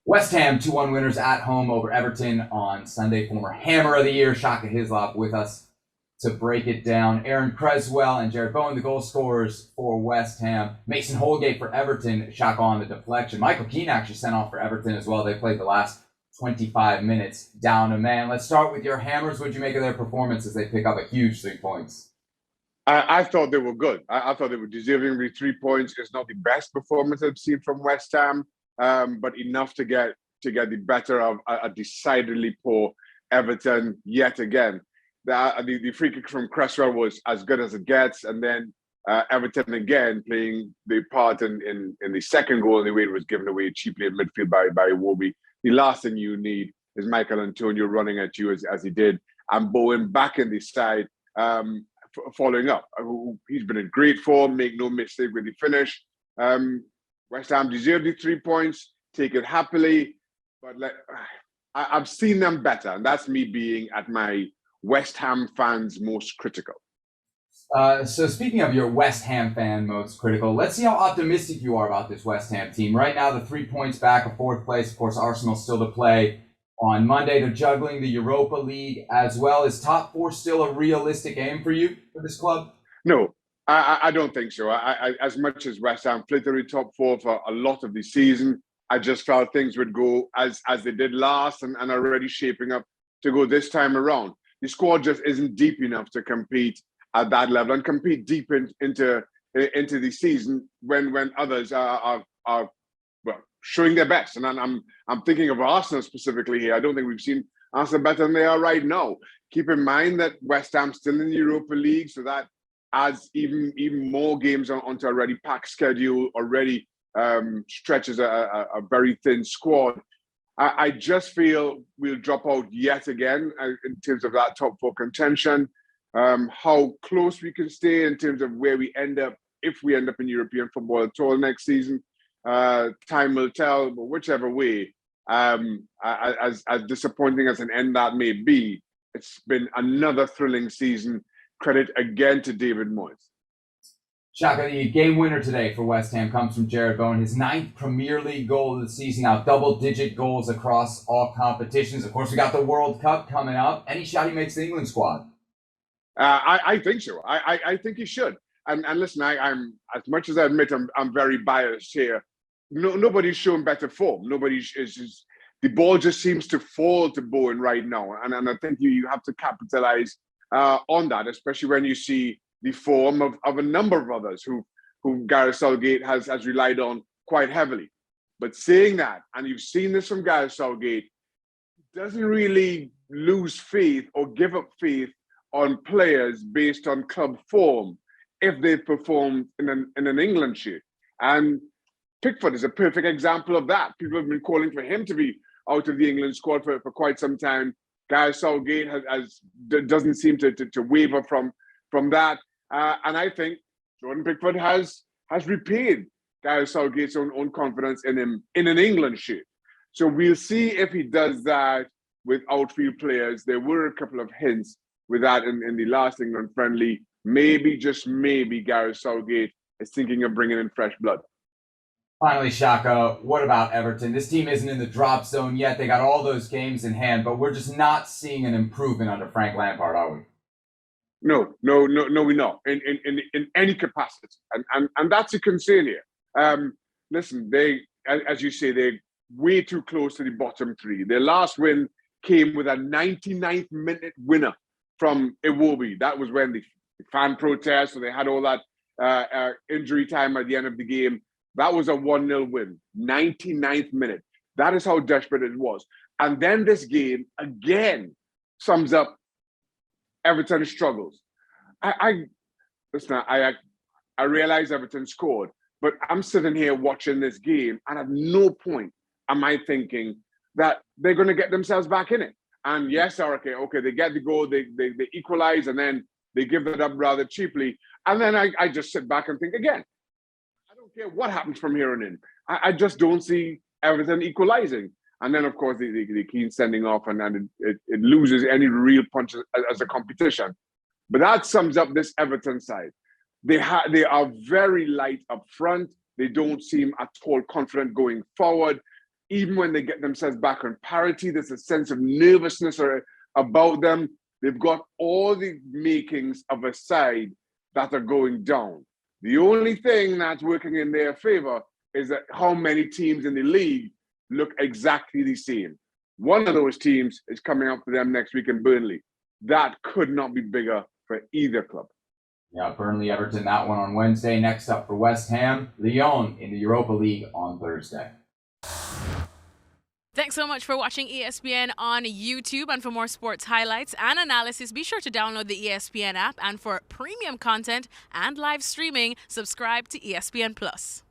West Ham 2-1 winners at home over Everton on Sunday. Former Hammer of the Year, Shaka Hislop, with us to break it down. Aaron Creswell and Jarrod Bowen, the goal scorers for West Ham. Mason Holgate for Everton, Shaka on the deflection. Michael Keane actually sent off for Everton as well. They played the last 25 minutes down a man. Let's start with your Hammers. What'd you make of their performance as they pick up a huge 3 points? I thought they were good. I thought they were deserving of 3 points. It's not the best performance I've seen from West Ham, but enough to get the better of a decidedly poor Everton yet again. The free kick from Cresswell was as good as it gets, and then Everton again playing the part in the second goal, and the way it was given away cheaply in midfield by Iwobi. The last thing you need is Michael Antonio running at you as he did, and Bowen back in the side. Following up. He's been in great form, make no mistake with the finish. West Ham deserved the 3 points, take it happily, but I've seen them better, and that's me being at my West Ham fans most critical. So speaking of your West Ham fan most critical, let's see how optimistic you are about this West Ham team. Right now, the 3 points back of fourth place. Of course, Arsenal still to play on Monday. They're juggling the Europa League as well. Is top four still a realistic aim for you, for this club? No, I don't think so. As much as West Ham flittery top four for a lot of the season, I just felt things would go as they did last and already shaping up to go this time around. The squad just isn't deep enough to compete at that level and compete deep into the season when others are showing their best. And I'm thinking of Arsenal specifically here. I don't think we've seen Arsenal better than they are right now. Keep in mind that West Ham's still in the Europa League, so that adds even more games onto a already packed schedule, already stretches a very thin squad. I just feel we'll drop out yet again in terms of that top four contention. How close we can stay in terms of where we end up, if we end up in European football at all next season, time will tell. But whichever way, as disappointing as an end that may be, it's been another thrilling season. Credit again to David Moyes. Shaka, the game winner today for West Ham comes from Jarrod Bowen, his 9th Premier League goal of the season, now double-digit goals across all competitions. Of course, we got the World Cup coming up. Any shot he makes the England squad? I think so. I think he should. And listen, I'm as much as I admit I'm very biased here. Nobody's showing better form. The ball just seems to fall to Bowen right now, and I think you have to capitalize on that, especially when you see the form of a number of others who Gareth Southgate has relied on quite heavily. But saying that, and you've seen this from Gareth Southgate, doesn't really lose faith or give up faith on players based on club form if they perform in an England shirt. And Pickford is a perfect example of that. People have been calling for him to be out of the England squad for quite some time. Gareth Southgate doesn't seem to waver from that. And I think Jordan Pickford has repaid Gareth Southgate's own confidence in him in an England shirt. So we'll see if he does that with outfield players. There were a couple of hints with that in the last England friendly. Maybe, just maybe, Gareth Southgate is thinking of bringing in fresh blood. Finally, Shaka, what about Everton? This team isn't in the drop zone yet. They got all those games in hand, but we're just not seeing an improvement under Frank Lampard, are we? No, we're not in any capacity, and that's a concern here. Listen, as you say, they're way too close to the bottom three. Their last win came with a 99th minute winner from Iwobi. That was when the fan protest, so they had all that injury time at the end of the game. That was a 1-0 win, 99th minute. That is how desperate it was. And then this game again sums up Everton's struggles. I realize Everton scored, but I'm sitting here watching this game, and at no point am I thinking that they're going to get themselves back in it. And yes, okay, they get the goal, they equalize, and then they give it up rather cheaply. And then I just sit back and think again, I don't care what happens from here on in. I just don't see Everton equalizing. And then, of course, the Keane sending off, and it loses any real punch as a competition. But that sums up this Everton side. They are very light up front. They don't seem at all confident going forward. even when they get themselves back on parity, there's a sense of nervousness about them. They've got all the makings of a side that are going down. The only thing that's working in their favor is that how many teams in the league look exactly the same. One of those teams is coming up for them next week in Burnley. That could not be bigger for either club. Yeah, Burnley, Everton, that one on Wednesday. Next up for West Ham, Lyon in the Europa League on Thursday. Thanks so much for watching ESPN on YouTube. And for more sports highlights and analysis, be sure to download the ESPN app. And for premium content and live streaming, subscribe to ESPN Plus.